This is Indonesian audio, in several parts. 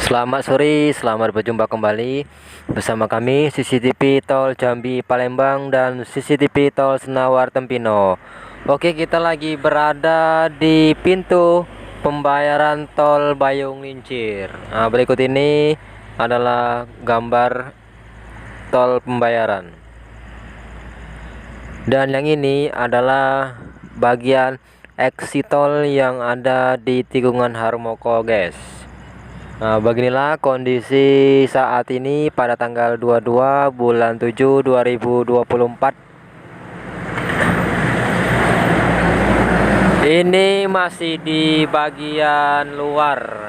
Selamat sore, selamat berjumpa kembali bersama kami CCTV Tol Jambi Palembang dan CCTV Tol Senawar Tempino. Oke, kita lagi berada di pintu pembayaran Tol Bayung Lincir. Nah, berikut ini adalah gambar tol pembayaran. Dan yang ini adalah bagian exit tol yang ada di tikungan Harmoko, guys. Nah, beginilah kondisi saat ini pada tanggal 22 bulan 7 2024. Ini masih di bagian luar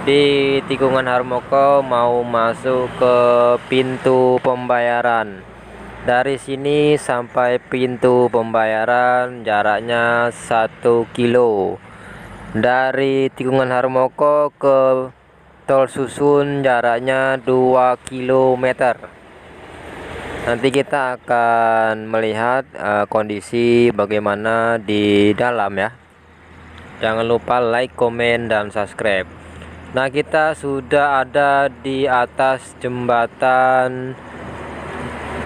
di tikungan Harmoko, mau masuk ke pintu pembayaran. Dari sini sampai pintu pembayaran jaraknya 1 kilo. Dari tikungan Harmoko ke Tol Susun jaraknya 2 km. Nanti kita akan melihat kondisi bagaimana di dalam ya. Jangan lupa like, komen, dan subscribe. Nah, kita sudah ada di atas jembatan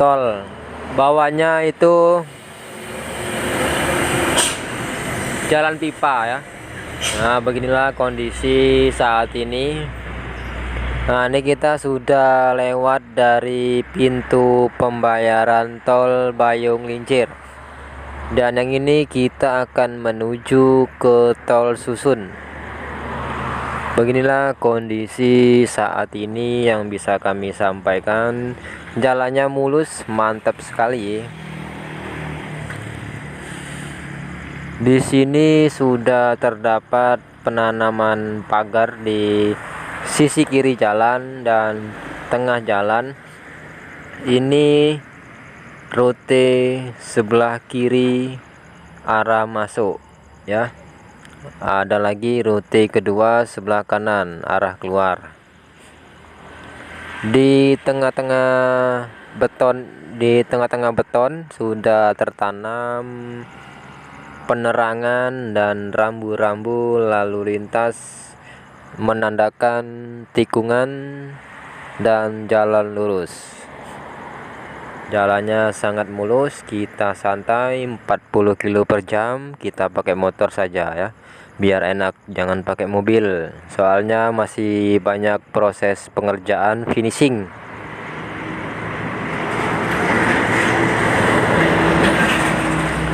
tol. Bawahnya itu jalan pipa ya. Nah, beginilah kondisi saat ini. Nah, ini kita sudah lewat dari pintu pembayaran Tol Bayung Lincir. Dan yang ini kita akan menuju ke Tol Susun. Beginilah kondisi saat ini yang bisa kami sampaikan. Jalannya mulus, mantap sekali. Di sini sudah terdapat penanaman pagar di sisi kiri jalan dan tengah jalan. Ini rute sebelah kiri arah masuk ya. Ada lagi rute kedua sebelah kanan arah keluar. Di tengah-tengah beton sudah tertanam penerangan dan rambu-rambu lalu lintas menandakan tikungan dan jalan lurus. Jalannya sangat mulus, kita santai 40 km per jam, kita pakai motor saja ya, biar enak, jangan pakai mobil, soalnya masih banyak proses pengerjaan finishing.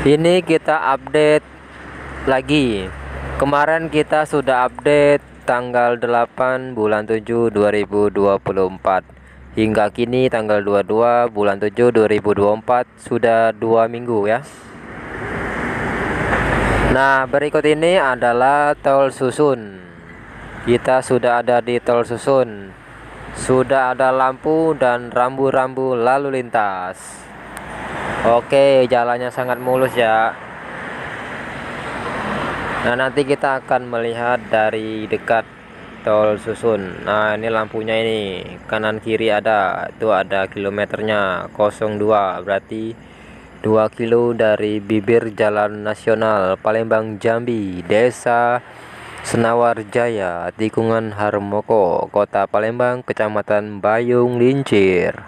Ini kita update lagi. Kemarin kita sudah update tanggal 8 bulan 7 2024. Hingga kini tanggal 22 bulan 7 2024, sudah 2 minggu ya. Nah, berikut ini adalah Tol Susun. Kita sudah ada di Tol Susun. Sudah ada lampu dan rambu-rambu lalu lintas. Oke, jalannya sangat mulus ya. Nah, nanti kita akan melihat dari dekat Tol Susun. Nah, ini lampunya, ini kanan kiri ada, itu ada kilometernya 02, berarti 2 kilo dari bibir jalan nasional Palembang Jambi, Desa Senawar Jaya, tikungan Harmoko, Kota Palembang, Kecamatan Bayung Lincir.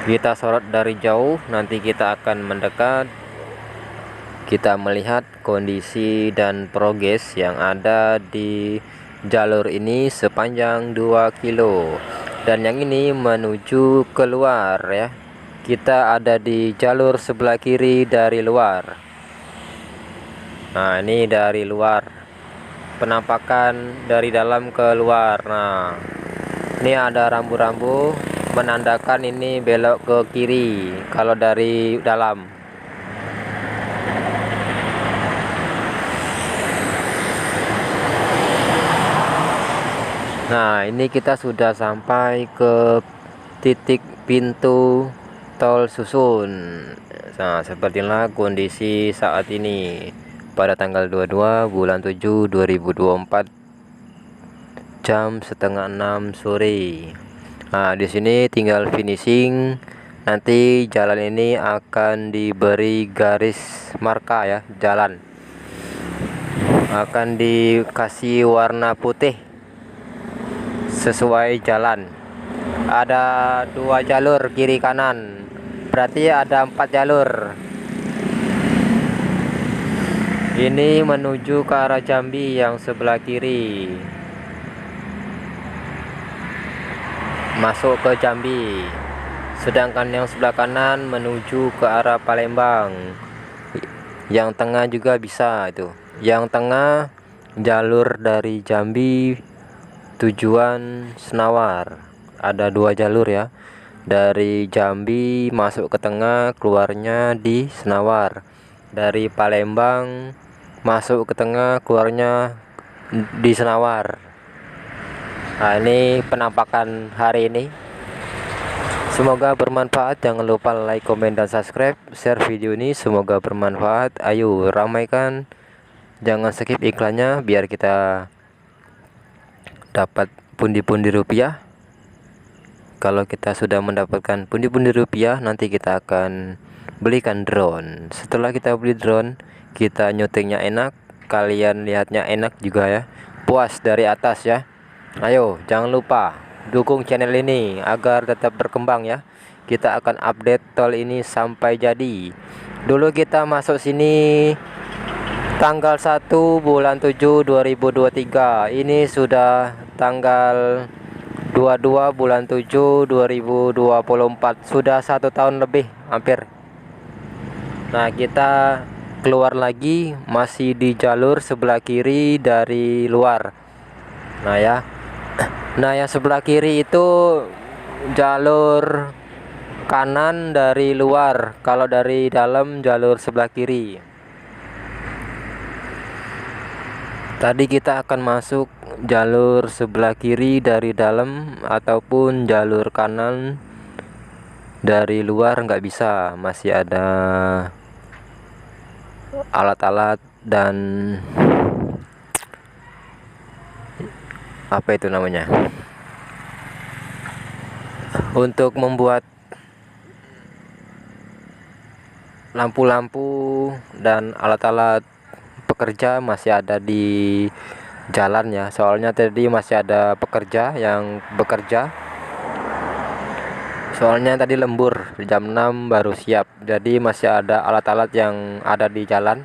Kita sorot dari jauh, nanti kita akan mendekat. Kita melihat kondisi dan progres yang ada di jalur ini sepanjang 2 kilo. Dan yang ini menuju keluar ya. Kita ada di jalur sebelah kiri dari luar. Nah, ini dari luar. Penampakan dari dalam ke luar. Nah, ini ada rambu-rambu menandakan ini belok ke kiri kalau dari dalam. Nah, ini kita sudah sampai ke titik pintu Tol Susun. Nah, sepertilah kondisi saat ini pada tanggal 22 bulan 7 2024, jam setengah 6 sore. Nah, di sini tinggal finishing. Nanti jalan ini akan diberi garis marka ya, jalan. akan dikasih warna putih sesuai jalan. Ada 2 jalur kiri kanan, berarti ada 4 jalur. Ini menuju ke arah Jambi yang sebelah kiri, masuk ke Jambi. Sedangkan yang sebelah kanan menuju ke arah Palembang. Yang tengah juga bisa itu. Yang tengah jalur dari Jambi tujuan Senawar. Ada 2 jalur ya. Dari Jambi masuk ke tengah, keluarnya di Senawar. Dari Palembang masuk ke tengah, keluarnya di Senawar. Nah, ini penampakan hari ini. Semoga bermanfaat. Jangan lupa like, komen, dan subscribe. Share video ini, semoga bermanfaat. Ayo ramaikan, jangan skip iklannya biar kita dapat pundi-pundi rupiah. Kalau kita sudah mendapatkan pundi-pundi rupiah, nanti kita akan belikan drone. Setelah kita beli drone, kita nyutingnya enak, kalian lihatnya enak juga ya, puas dari atas ya. Ayo jangan lupa dukung channel ini agar tetap berkembang ya. Kita akan update tol ini sampai jadi. Dulu kita masuk sini tanggal 1 bulan 7 2023. Ini sudah tanggal 22 bulan 7 2024. Sudah 1 tahun lebih hampir. Nah, kita keluar lagi, masih di jalur sebelah kiri dari luar. Nah ya, nah yang sebelah kiri itu jalur kanan dari luar. Kalau dari dalam jalur sebelah kiri. Tadi kita akan masuk jalur sebelah kiri dari dalam, ataupun jalur kanan dari luar nggak bisa, masih ada alat-alat dan apa itu namanya, untuk membuat lampu-lampu dan alat-alat pekerja masih ada di jalan ya. Soalnya tadi masih ada pekerja yang bekerja. Soalnya tadi lembur, jam 6 baru siap. Jadi masih ada alat-alat yang ada di jalan.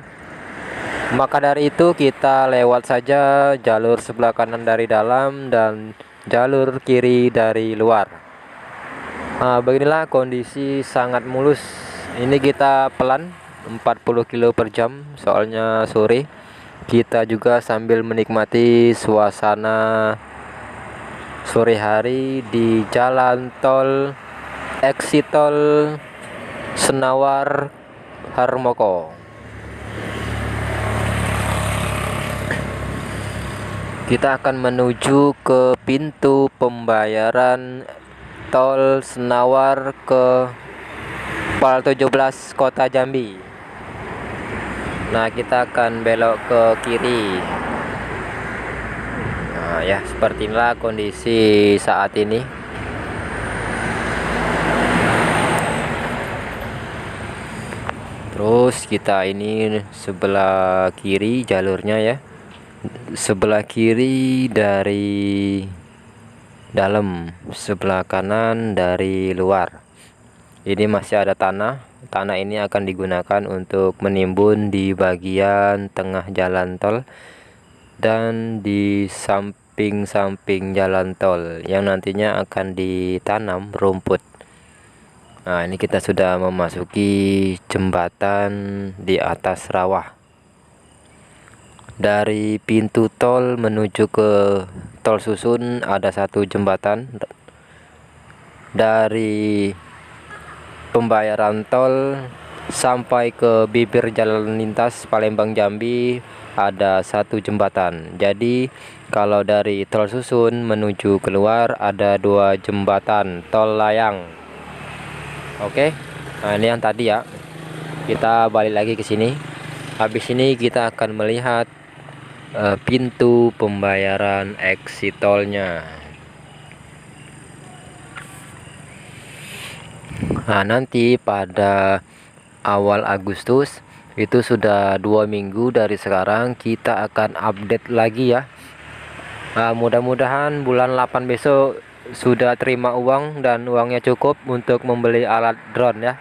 Maka dari itu kita lewat saja jalur sebelah kanan dari dalam dan jalur kiri dari luar. Nah, beginilah kondisi sangat mulus. Ini kita pelan 40 km per jam, soalnya sore. Kita juga sambil menikmati suasana sore hari di jalan tol exit tol Senawar Harmoko. Kita akan menuju ke pintu pembayaran tol Senawar ke Pal 17 Kota Jambi. Nah, kita akan belok ke kiri. Nah ya, seperti inilah kondisi saat ini. Terus kita ini sebelah kiri jalurnya ya, sebelah kiri dari dalam, sebelah kanan dari luar. Ini masih ada tanah. Tanah ini akan digunakan untuk menimbun di bagian tengah jalan tol dan di samping-samping jalan tol yang nantinya akan ditanam rumput. Nah, ini kita sudah memasuki jembatan di atas rawa. Dari pintu tol menuju ke tol susun ada 1 jembatan. Dari pembayaran tol sampai ke bibir jalan lintas Palembang Jambi ada 1 jembatan. Jadi kalau dari tol susun menuju keluar ada 2 jembatan tol layang. Oke, nah ini yang tadi ya. Kita balik lagi ke sini. Habis ini kita akan melihat pintu pembayaran exit tolnya. Nah, nanti pada awal Agustus Itu sudah 2 minggu dari sekarang. Kita akan update lagi ya. Mudah-mudahan bulan 8 besok sudah terima uang dan uangnya cukup untuk membeli alat drone ya.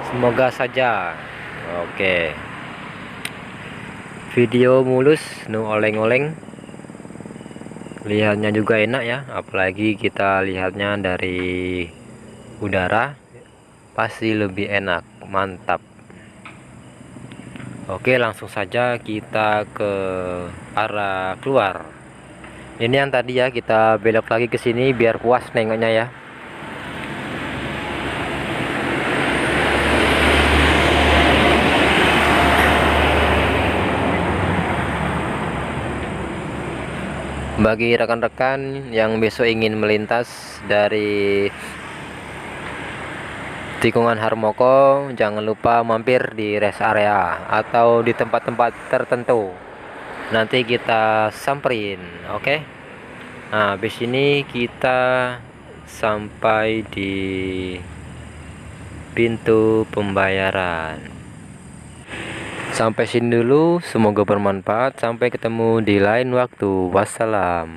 Semoga saja. Oke. Video mulus, no oleng-oleng. Lihatnya juga enak ya, apalagi kita lihatnya dari udara, pasti lebih enak, mantap. Oke, langsung saja kita ke arah keluar. Ini yang tadi ya, kita belok lagi ke sini biar puas nengoknya ya. Bagi rekan-rekan yang besok ingin melintas dari tikungan Harmoko, jangan lupa mampir di rest area atau di tempat-tempat tertentu. Nanti kita samperin, oke? Nah, habis ini kita sampai di pintu pembayaran. Sampai sini dulu, semoga bermanfaat. Sampai ketemu di lain waktu. Wassalam.